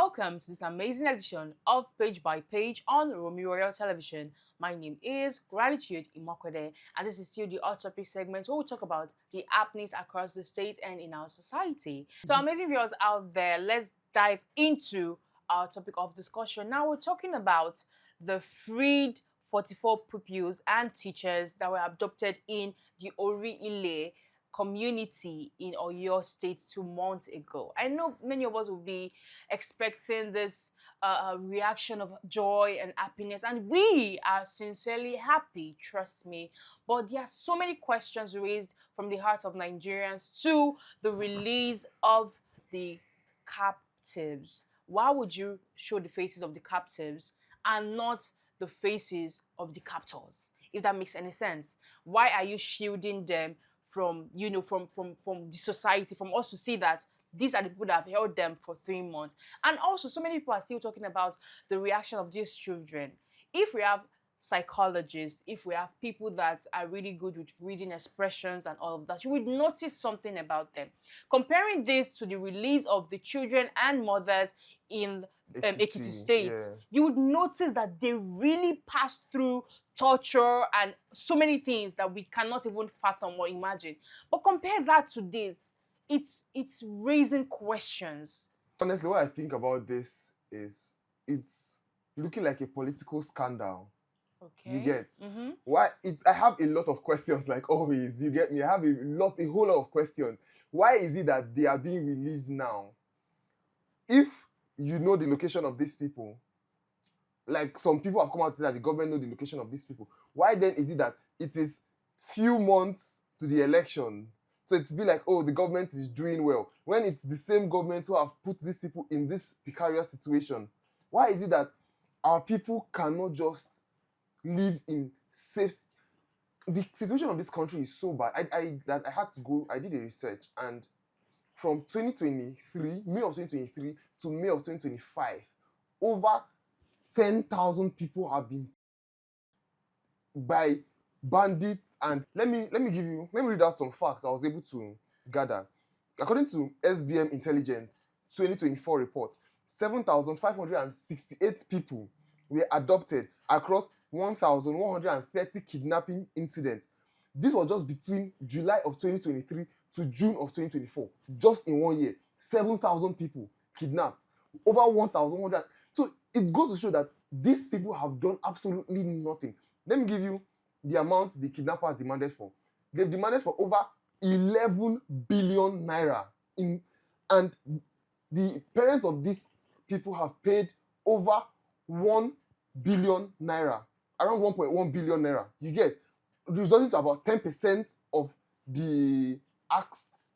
welcome to this amazing edition of Page by Page on Romeo Royal Television. My name is Gratitude Imokwede, and this is still the Hot Topic segment where we talk about the happenings across the state and in our society. So, amazing viewers out there, let's dive into our topic of discussion. Now, we're talking about the freed 44 pupils and teachers that were abducted in the Ori-Ile community in Oyo State 2 months ago. I know many of us will be expecting this reaction of joy and happiness, and we are sincerely happy, trust me. But there are so many questions raised from the hearts of Nigerians to the release of the captives. Why would you show the faces of the captives and not the faces of the captors, if that makes any sense? Why are you shielding them from the society, from us to see that these are the people that have held them for 3 months? And also, so many people are still talking about the reaction of these children. If we have psychologists, if we have people that are really good with reading expressions and all of that, you would notice something about them. Comparing this to the release of the children and mothers in Ekiti State, you would notice that they really passed through torture and so many things that we cannot even fathom or imagine. But compare that to this, it's raising questions. Honestly, what I think about this is it's looking like a political scandal. Okay. You get why I have a lot of questions, like always. You get me? I have a whole lot of questions. Why is it that they are being released now? If you know the location of these people, like some people have come out to say that the government know the location of these people, why then is it that it is few months to the election? So it's be like, oh, the government is doing well, when it's the same government who have put these people in this precarious situation. Why is it that our people cannot just live in safety? The situation of this country is so bad. I had to go, I did a research, and from 2023, May of 2023 to May of 2025, over 10,000 people have been by bandits. And let me read out some facts I was able to gather. According to SBM Intelligence 2024 report, 7,568 people were adopted across 1,130 kidnapping incidents. This was just between July of 2023 to June of 2024. Just in 1 year, 7,000 people kidnapped, over 1,100. So it goes to show that these people have done absolutely nothing. Let me give you the amount the kidnappers demanded for. They've demanded for over 11 billion naira. And the parents of these people have paid over 1 billion naira, around 1.1 billion naira. You get, resulting to about 10% of the asked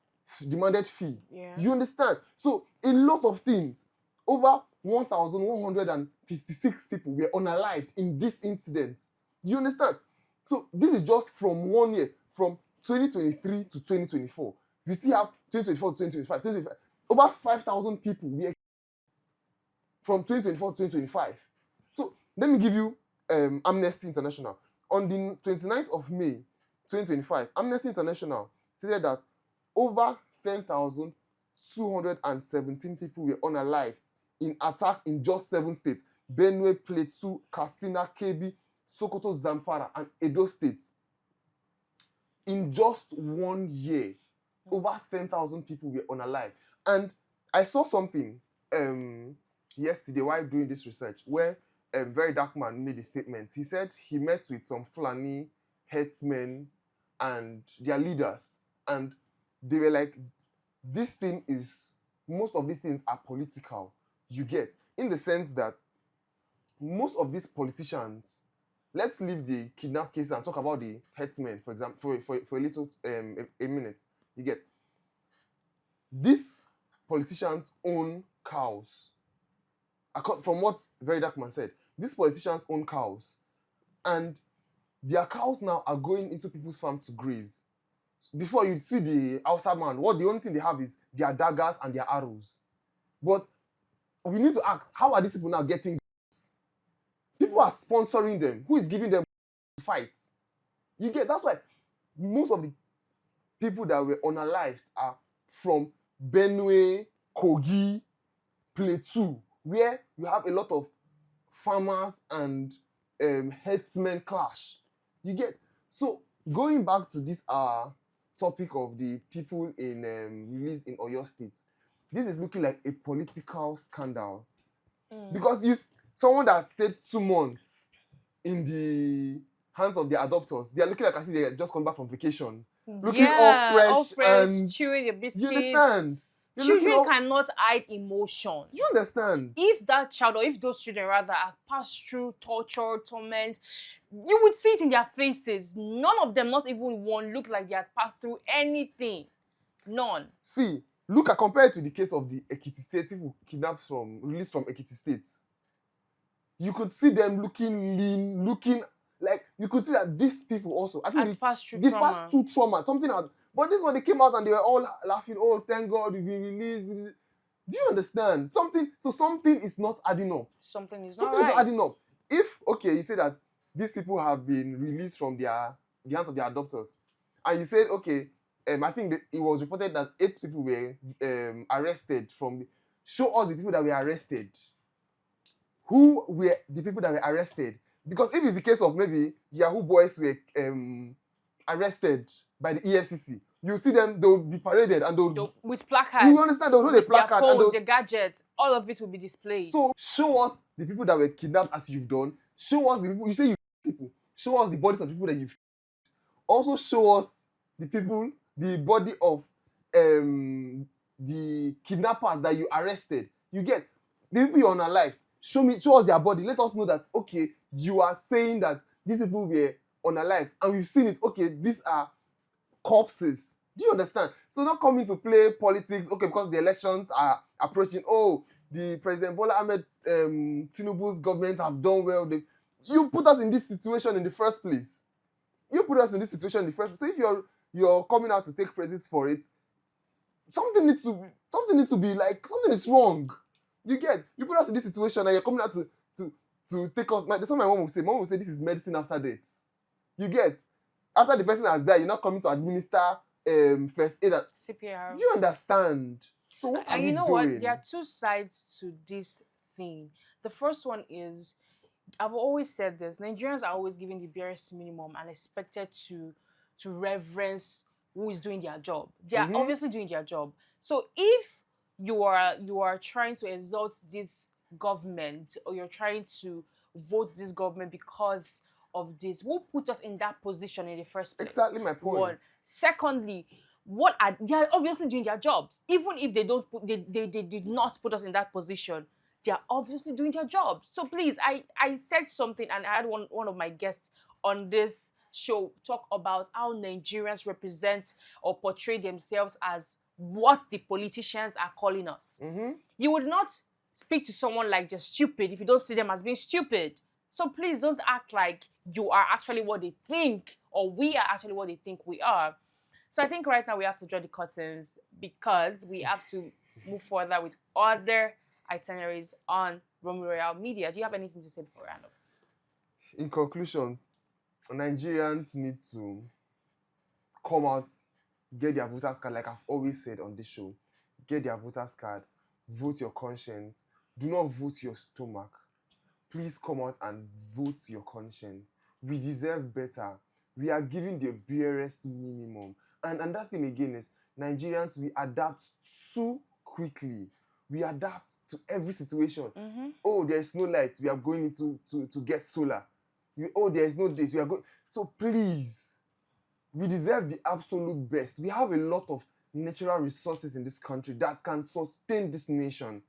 demanded fee. Yeah. You understand? So a lot of things. Over 1,156 people were unalived in this incident. You understand? So this is just from 1 year, from 2023 to 2024. You still have 2024 to 2025. Over 5,000 people were from 2024 to 2025. So let me give you Amnesty International. On the 29th of May 2025, Amnesty International stated that over 10,217 people were unalived in attack in just 7 states: Benue, Plateau, Katsina, Kebbi, Sokoto, Zamfara, and Edo states. In just 1 year, over 10,000 people were unalived. And I saw something yesterday while doing this research where a very dark man made a statement. He said he met with some Fulani headsmen and their leaders, and they were like, this thing is, most of these things are political. You get, in the sense that most of these politicians, let's leave the kidnap case and talk about the headsmen, for example, for a little a minute. You get, these politicians own cows. From what Very Dark Man said, these politicians own cows, and their cows now are going into people's farms to graze. Before, you'd see the outside man, the only thing they have is their daggers and their arrows. But we need to ask, how are these people now getting this? People are sponsoring them. Who is giving them to fight? You get, that's why most of the people that were unalived are from Benue, Kogi, Plateau. where you have a lot of farmers and herdsmen clash. You get? So going back to this topic of the people in released in Oyo State, this is looking like a political scandal because someone that stayed 2 months in the hands of their adopters, they are looking like as if they just come back from vacation, looking all fresh and chewing your you biscuits. understand? They're Children cannot hide emotions. You understand? If that child, or if those children rather, have passed through torture, torment, you would see it in their faces. None of them, not even one, look like they had passed through anything. None. See, look at compared to the case of the Ekiti State people released from Ekiti State. You could see them looking lean, looking like you could see that these people also. I think they passed through trauma. Something else. But this one, they came out and they were all laughing. Oh, thank God we've been released. Do you understand? Something is not adding up. Something is not adding up. If, okay, you say that these people have been released from the hands of their adopters, and you said, okay, I think it was reported that 8 people were arrested show us the people that were arrested. Who were the people that were arrested? Because if it's the case of maybe Yahoo boys were arrested by the EFCC, you see them, they'll be paraded and they'll with placards. You understand? They'll hold a placard their phones, their gadgets, all of it will be displayed. So show us the people that were kidnapped as you've done. Show us the people. You say you people. Show us the bodies of the people that you've. Also show us the people, the body of the kidnappers that you arrested. You get the people you're unalived. Show us their body. Let us know that okay, you are saying that these people were unalived and we've seen it. Okay, these are corpses. Do you understand? So not coming to play politics, okay, because the elections are approaching. Oh, the President Bola Ahmed Tinubu's government have done well. You put us in this situation in the first place. So if you're coming out to take praises for it, something needs to be like something is wrong. You put us in this situation and you're coming out to take us. That's what my mom would say. Mom would say this is medicine after death. You get after the person has died, you're not coming to administer first aid. CPR. Do you understand? So what are we doing? What? There are 2 sides to this thing. The first one is, I've always said this, Nigerians are always given the barest minimum and expected to reverence who is doing their job. They are obviously doing their job. So if you are trying to exalt this government, or you're trying to vote this government because of this, who put us in that position in the first place? Exactly my point. One. Secondly, they are obviously doing their jobs. Even if they did not put us in that position, they are obviously doing their jobs. So please, I said something, and I had one of my guests on this show talk about how Nigerians represent or portray themselves as what the politicians are calling us. You would not speak to someone like they're stupid if you don't see them as being stupid. So please don't act like you are actually what they think, or we are actually what they think we are. So I think right now we have to draw the curtains, because we have to move further with other itineraries on Romeo Royal Media. Do you have anything to say before we end up? In conclusion, Nigerians need to come out, get their voters card, like I've always said on this show. Get their voters card, vote your conscience. Do not vote your stomach. Please come out and vote your conscience. We deserve better. We are giving the barest minimum. And another thing again is, Nigerians, we adapt too quickly. We adapt to every situation. Oh, there's no light. We are going to get solar. There's no this. We are going. So please, we deserve the absolute best. We have a lot of natural resources in this country that can sustain this nation.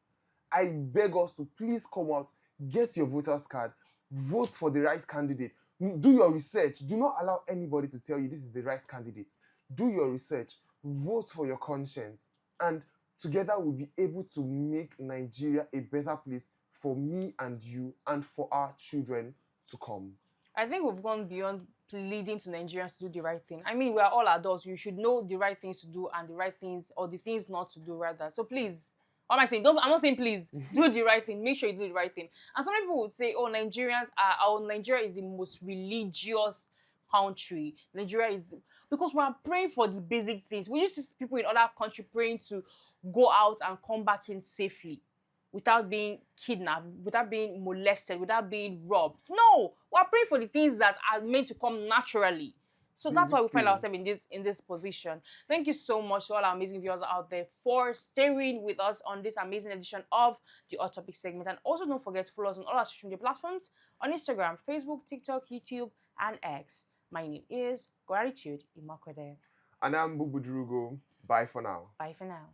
I beg us to please come out, get your voters card, vote for the right candidate. Do your research. Do not allow anybody to tell you this is the right candidate. Do your research, vote for your conscience, and together we'll be able to make Nigeria a better place for me and you and for our children to come. I think we've gone beyond pleading to Nigerians to do the right thing. I mean, we are all adults. You should know the right things to do and the right things, or the things not to do, rather. So please, what am I saying? I'm not saying please, do the right thing. Make sure you do the right thing. And some people would say, Nigeria is the most religious country. Nigeria is because we are praying for the basic things. We used to see people in other countries praying to go out and come back in safely. without being kidnapped, without being molested, without being robbed. No, we're praying for the things that are meant to come naturally. So that's Basic why we find ourselves things. in this position. Thank you so much to all our amazing viewers out there for staying with us on this amazing edition of the Hot Topic segment. And also don't forget to follow us on all our social media platforms on Instagram, Facebook, TikTok, YouTube, and X. My name is Gratitude Imakwede. And I'm Bubudurugo. Bye for now. Bye for now.